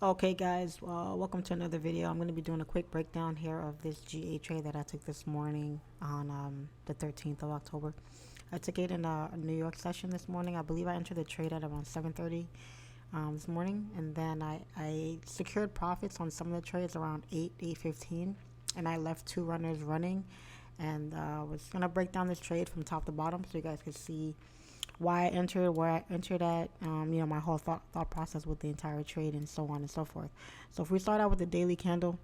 Okay guys, welcome to another video. I'm going to be doing a quick breakdown here of this GA trade that I took this morning on the 13th of October. I took it in a New York session this morning. I believe I entered the trade at around 7:30 this morning, and then I secured profits on some of the trades around 8:15, and I left two runners running, and was going to break down this trade from top to bottom so you guys could see why I entered, where I entered at, my whole thought process with the entire trade and so on and so forth. So if we start out with the daily candle,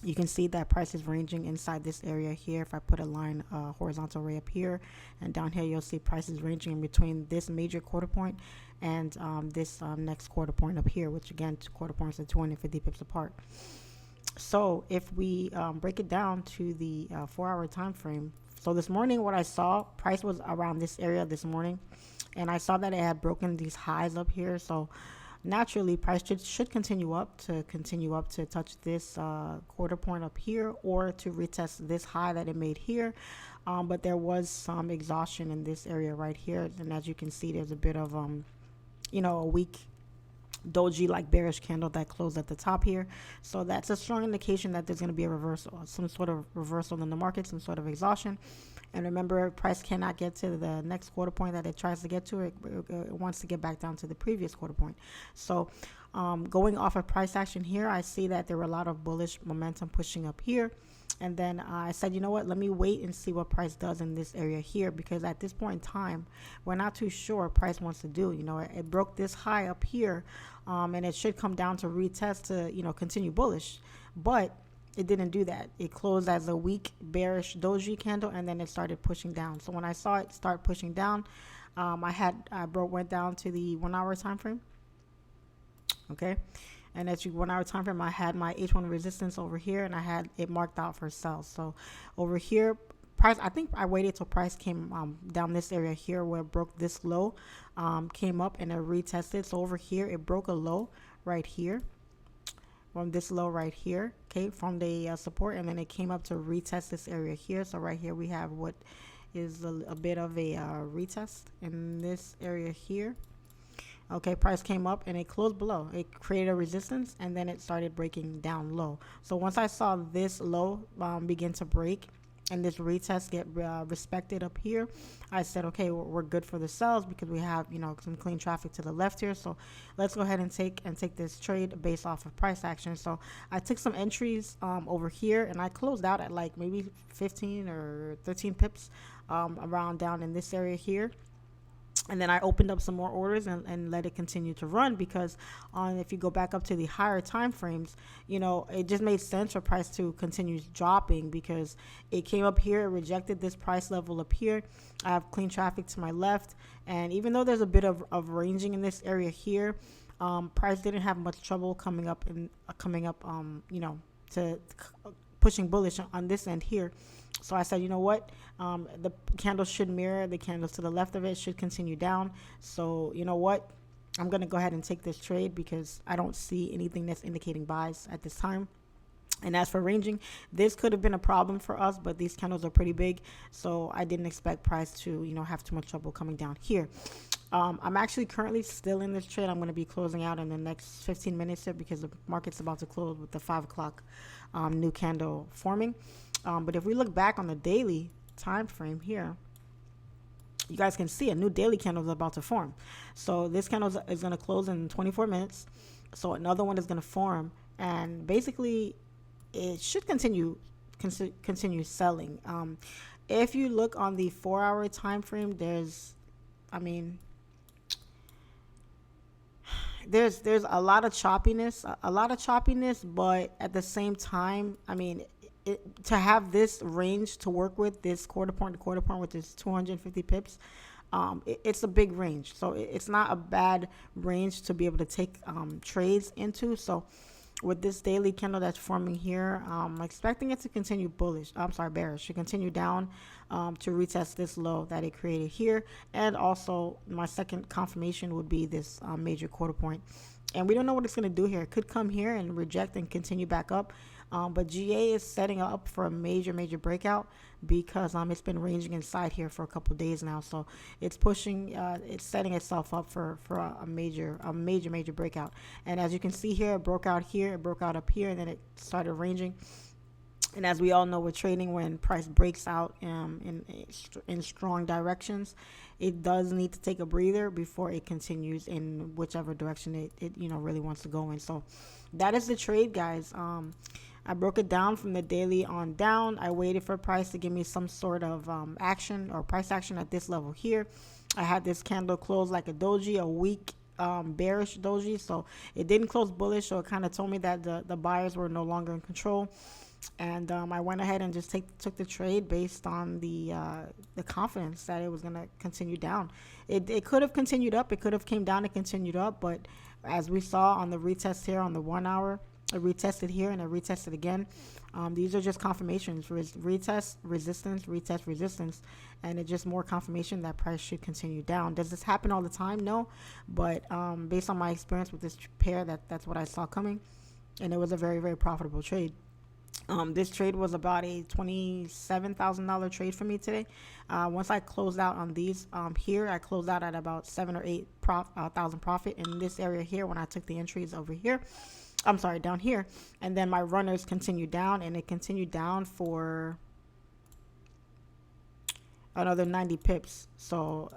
you can see that price is ranging inside this area here. If I put a line, horizontal ray up here and down here, you'll see prices ranging in between this major quarter point and this next quarter point up here, which again, two quarter points are 250 pips apart. So if we break it down to the 4-hour time frame, so this morning what I saw, price was around this area this morning, and I saw that it had broken these highs up here. So naturally price should continue up to touch this quarter point up here, or to retest this high that it made here. But there was some exhaustion in this area right here, and as you can see, there's a bit of a weak doji like bearish candle that closed at the top here. So that's a strong indication that there's going to be a reversal, some sort of reversal in the market, some sort of exhaustion. And remember, price cannot get to the next quarter point that it tries to get to. It wants to get back down to the previous quarter point. So going off of price action here, I see that there were a lot of bullish momentum pushing up here. And then I said, you know what, let me wait and see what price does in this area here, because at this point in time, we're not too sure what price wants to do. It broke this high up here, and it should come down to retest to, continue bullish. But it didn't do that. It closed as a weak bearish doji candle, and then it started pushing down. So when I saw it start pushing down, went down to the 1-hour time frame. Okay. And at the 1-hour time frame, I had my H1 resistance over here, and I had it marked out for sell. So over here, price, I think I waited till price came down this area here where it broke this low, came up and it retested. So over here, it broke a low right here, from this low right here, okay, from the support, and then it came up to retest this area here. So right here we have what is a bit of a retest in this area here. Okay, price came up and it closed below. It created a resistance, and then it started breaking down low. So once I saw this low begin to break and this retest get respected up here, I said, okay, we're good for the sells, because we have some clean traffic to the left here. So let's go ahead and take this trade based off of price action. So I took some entries over here, and I closed out at like maybe 15 or 13 pips around down in this area here. And then I opened up some more orders and let it continue to run, because if you go back up to the higher time frames, it just made sense for price to continue dropping, because it came up here, it rejected this price level up here. I have clean traffic to my left, and even though there's a bit of ranging in this area here, price didn't have much trouble coming up to pushing bullish on this end here. So I said, you know what, the candles should mirror the candles to the left of it, should continue down. So you know what, I'm going to go ahead and take this trade, because I don't see anything that's indicating buys at this time. And as for ranging, this could have been a problem for us, but these candles are pretty big, so I didn't expect price to have too much trouble coming down here. I'm actually currently still in this trade. I'm going to be closing out in the next 15 minutes here, because the market's about to close with the 5 o'clock new candle forming. But if we look back on the daily time frame here, you guys can see a new daily candle is about to form. So this candle is going to close in 24 minutes. So another one is going to form, and basically it should continue selling. If you look on the 4-hour time frame, there's a lot of choppiness, but at the same time, to have this range to work with, this quarter point to quarter point, which is 250 pips, it's a big range. So it's not a bad range to be able to take trades into. So with this daily candle that's forming here, I'm expecting it to continue bearish, to continue down to retest this low that it created here. And also my second confirmation would be this major quarter point. And we don't know what it's going to do here. It could come here and reject and continue back up. But GA is setting up for a major breakout because it's been ranging inside here for a couple of days now. So it's pushing, it's setting itself up for a major breakout. And as you can see here, it broke out here, it broke out up here, and then it started ranging. And as we all know, with trading, when price breaks out in strong directions, it does need to take a breather before it continues in whichever direction it really wants to go in. So that is the trade, guys. I broke it down from the daily on down. I waited for price to give me some sort of action or price action at this level here. I had this candle close like a doji, a weak bearish doji, so it didn't close bullish, so it kind of told me that the buyers were no longer in control. And I went ahead and just took the trade based on the confidence that it was going to continue down. It could have continued up. It could have came down and continued up. But as we saw on the retest here on the 1 hour, it retested here and it retested again. These are just confirmations. Retest, resistance, retest, resistance. And it's just more confirmation that price should continue down. Does this happen all the time? No. But based on my experience with this pair, that's what I saw coming. And it was a very profitable trade. This trade was about a $27,000 trade for me today. Once I closed out on these here, I closed out at about 7 or 8 thousand profit in this area here when I took the entries over here. I'm sorry, down here. And then my runners continued down, and it continued down for another 90 pips. So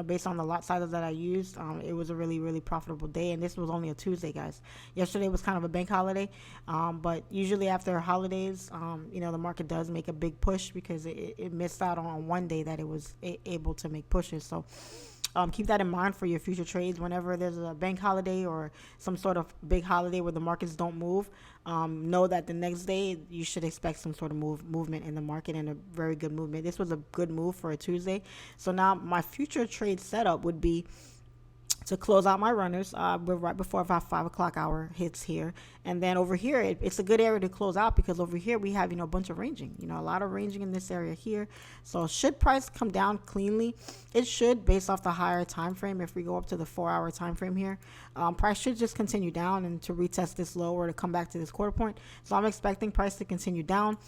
based on the lot sizes that I used, it was a really profitable day. And this was only a Tuesday, guys. Yesterday was kind of a bank holiday, but usually after holidays, the market does make a big push because it missed out on one day that it was able to make pushes. So keep that in mind for your future trades. Whenever there's a bank holiday or some sort of big holiday where the markets don't move, know that the next day you should expect some sort of movement in the market, and a very good movement. This was a good move for a Tuesday. So now my future trade setup would be to close out my runners right before about 5 o'clock hour hits here. And then over here, it's a good area to close out because over here we have, a bunch of ranging, a lot of ranging in this area here. So should price come down cleanly, it should, based off the higher time frame. If we go up to the 4-hour time frame here, price should just continue down and to retest this low or to come back to this quarter point. So I'm expecting price to continue down.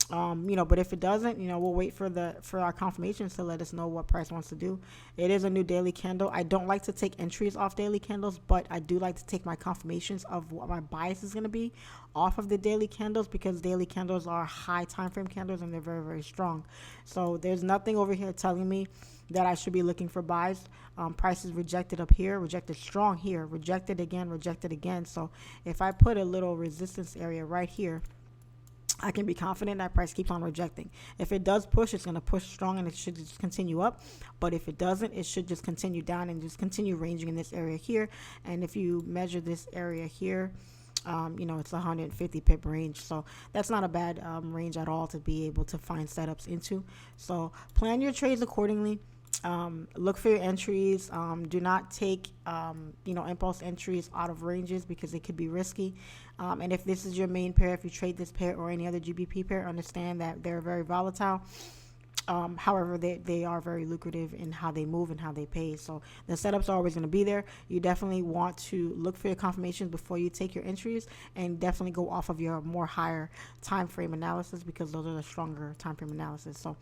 But if it doesn't, we'll wait for our confirmations to let us know what price wants to do. It is a new daily candle. I don't like to take entries off daily candles, but I do like to take my confirmations of what my bias is going to be off of the daily candles, because daily candles are high time frame candles and they're very strong. So there's nothing over here telling me that I should be looking for buys. Price is rejected up here, rejected strong here, rejected again. So if I put a little resistance area right here, I can be confident that price keeps on rejecting. If it does push, it's going to push strong and it should just continue up. But if it doesn't, it should just continue down and just continue ranging in this area here. And if you measure this area here, it's a 150 pip range. So that's not a bad range at all to be able to find setups into. So plan your trades accordingly. Look for your entries. Do not take, impulse entries out of ranges because it could be risky. And if this is your main pair, if you trade this pair or any other GBP pair, understand that they're very volatile. However, they are very lucrative in how they move and how they pay. So the setups are always going to be there. You definitely want to look for your confirmations before you take your entries, and definitely go off of your more higher time frame analysis, because those are the stronger time frame analysis. So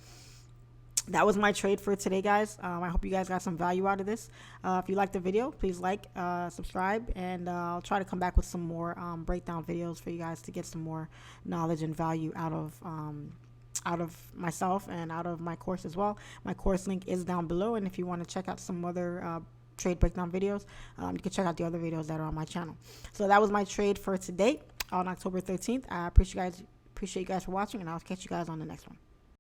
that was my trade for today, guys. I hope you guys got some value out of this. If you liked the video, please like, subscribe, and I'll try to come back with some more breakdown videos for you guys to get some more knowledge and value out of myself and out of my course as well. My course link is down below, and if you want to check out some other trade breakdown videos, you can check out the other videos that are on my channel. So that was my trade for today on October 13th. I appreciate you guys for watching, and I'll catch you guys on the next one.